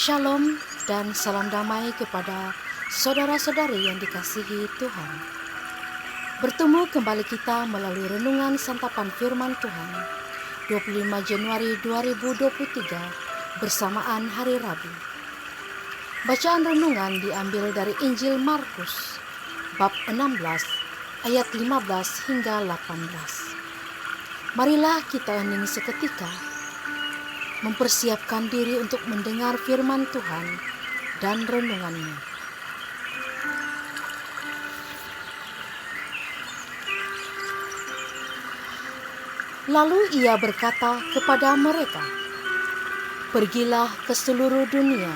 Shalom dan salam damai kepada saudara-saudari yang dikasihi Tuhan. Bertemu kembali kita melalui renungan santapan firman Tuhan 25 Januari 2023 bersamaan Hari Rabu. Bacaan renungan diambil dari Injil Markus bab 16 ayat 15 hingga 18. Marilah kita hening seketika, mempersiapkan diri untuk mendengar firman Tuhan dan renungannya. Lalu ia berkata kepada mereka, "Pergilah ke seluruh dunia,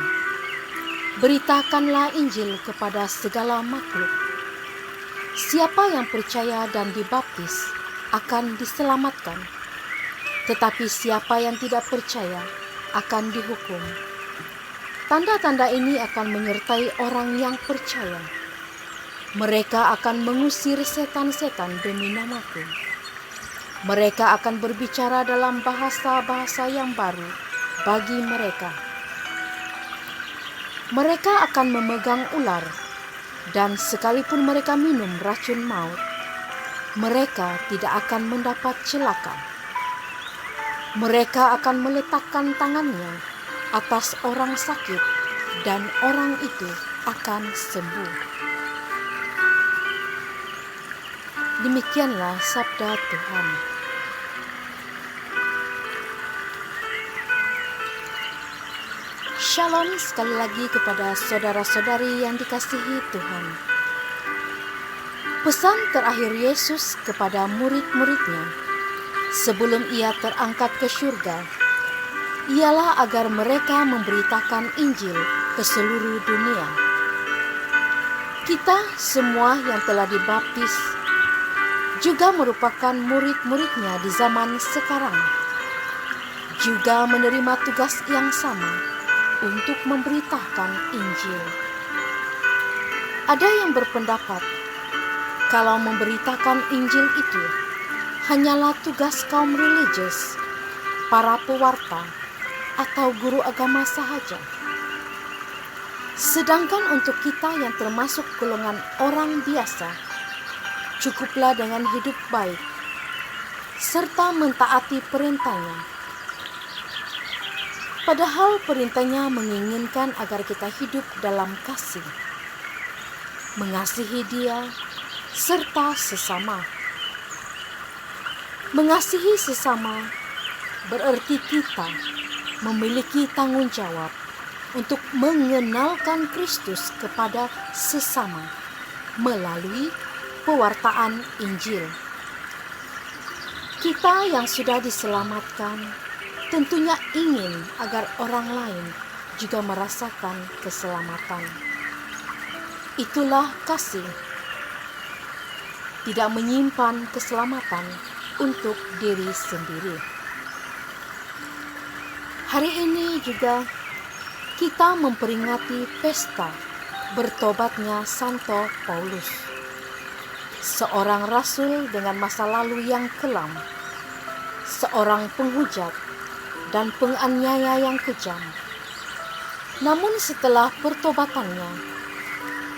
beritakanlah Injil kepada segala makhluk. Siapa yang percaya dan dibaptis akan diselamatkan, tetapi siapa yang tidak percaya akan dihukum. Tanda-tanda ini akan menyertai orang yang percaya. Mereka akan mengusir setan-setan demi namaku. Mereka akan berbicara dalam bahasa-bahasa yang baru bagi mereka. Mereka akan memegang ular, dan sekalipun mereka minum racun maut, mereka tidak akan mendapat celaka. Mereka akan meletakkan tangannya atas orang sakit, dan orang itu akan sembuh." Demikianlah sabda Tuhan. Shalom sekali lagi kepada saudara-saudari yang dikasihi Tuhan. Pesan terakhir Yesus kepada murid-muridnya sebelum ia terangkat ke surga ialah agar mereka memberitakan Injil ke seluruh dunia. Kita semua yang telah dibaptis juga merupakan murid-muridnya di zaman sekarang, juga menerima tugas yang sama untuk memberitakan Injil. Ada yang berpendapat kalau memberitakan Injil itu hanyalah tugas kaum religius, para pewarta, atau guru agama sahaja. Sedangkan untuk kita yang termasuk golongan orang biasa, cukuplah dengan hidup baik, serta mentaati perintahnya. Padahal perintahnya menginginkan agar kita hidup dalam kasih, mengasihi Dia, serta sesama. Mengasihi sesama berarti kita memiliki tanggung jawab untuk mengenalkan Kristus kepada sesama melalui pewartaan Injil. Kita yang sudah diselamatkan tentunya ingin agar orang lain juga merasakan keselamatan. Itulah kasih, tidak menyimpan keselamatan untuk diri sendiri. Hari ini juga kita memperingati pesta bertobatnya Santo Paulus, seorang rasul dengan masa lalu yang kelam, seorang penghujat dan penganiaya yang kejam. Namun setelah pertobatannya,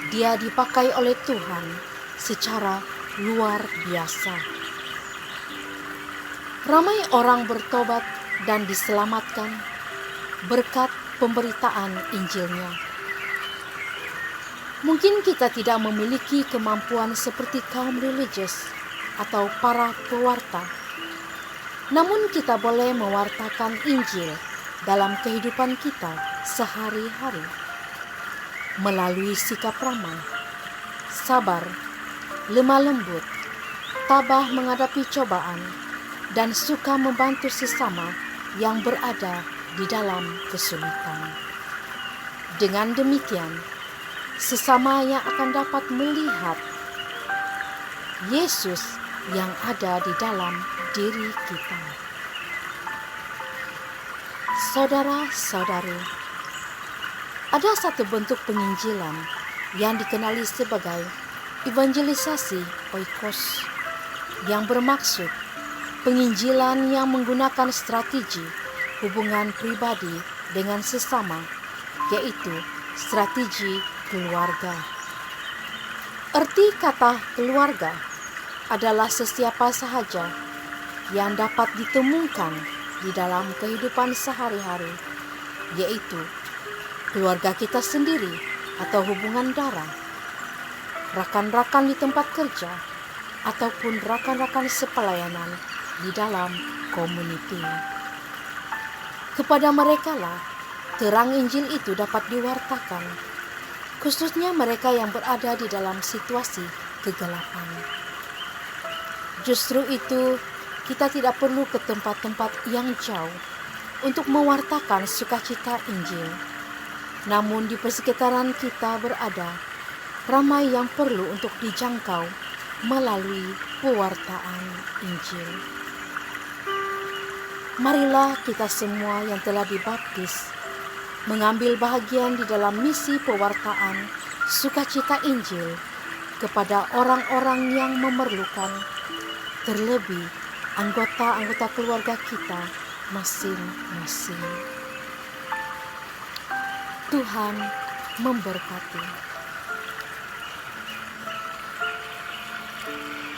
dia dipakai oleh Tuhan secara luar biasa. Ramai orang bertobat dan diselamatkan berkat pemberitaan Injilnya. Mungkin kita tidak memiliki kemampuan seperti kaum religius atau para pewarta, namun kita boleh mewartakan Injil dalam kehidupan kita sehari-hari melalui sikap ramah, sabar, lemah lembut, tabah menghadapi cobaan, dan suka membantu sesama yang berada di dalam kesulitan. Dengan demikian, sesama yang akan dapat melihat Yesus yang ada di dalam diri kita. Saudara-saudari, ada satu bentuk penginjilan yang dikenali sebagai evangelisasi oikos, yang bermaksud penginjilan yang menggunakan strategi hubungan pribadi dengan sesama yaitu strategi keluarga. Arti kata keluarga adalah sesiapa sahaja yang dapat ditemukan di dalam kehidupan sehari-hari, yaitu keluarga kita sendiri atau hubungan darah, rakan-rakan di tempat kerja, ataupun rakan-rakan sepelayanan di dalam komuniti. Kepada merekalah terang Injil itu dapat diwartakan, khususnya mereka yang berada di dalam situasi kegelapan. Justru itu, kita tidak perlu ke tempat-tempat yang jauh untuk mewartakan sukacita Injil. Namun di persekitaran kita berada ramai yang perlu untuk dijangkau melalui pewartaan Injil. Marilah kita semua yang telah dibaptis mengambil bahagian di dalam misi pewartaan sukacita Injil kepada orang-orang yang memerlukan, terlebih anggota-anggota keluarga kita masing-masing. Tuhan memberkati.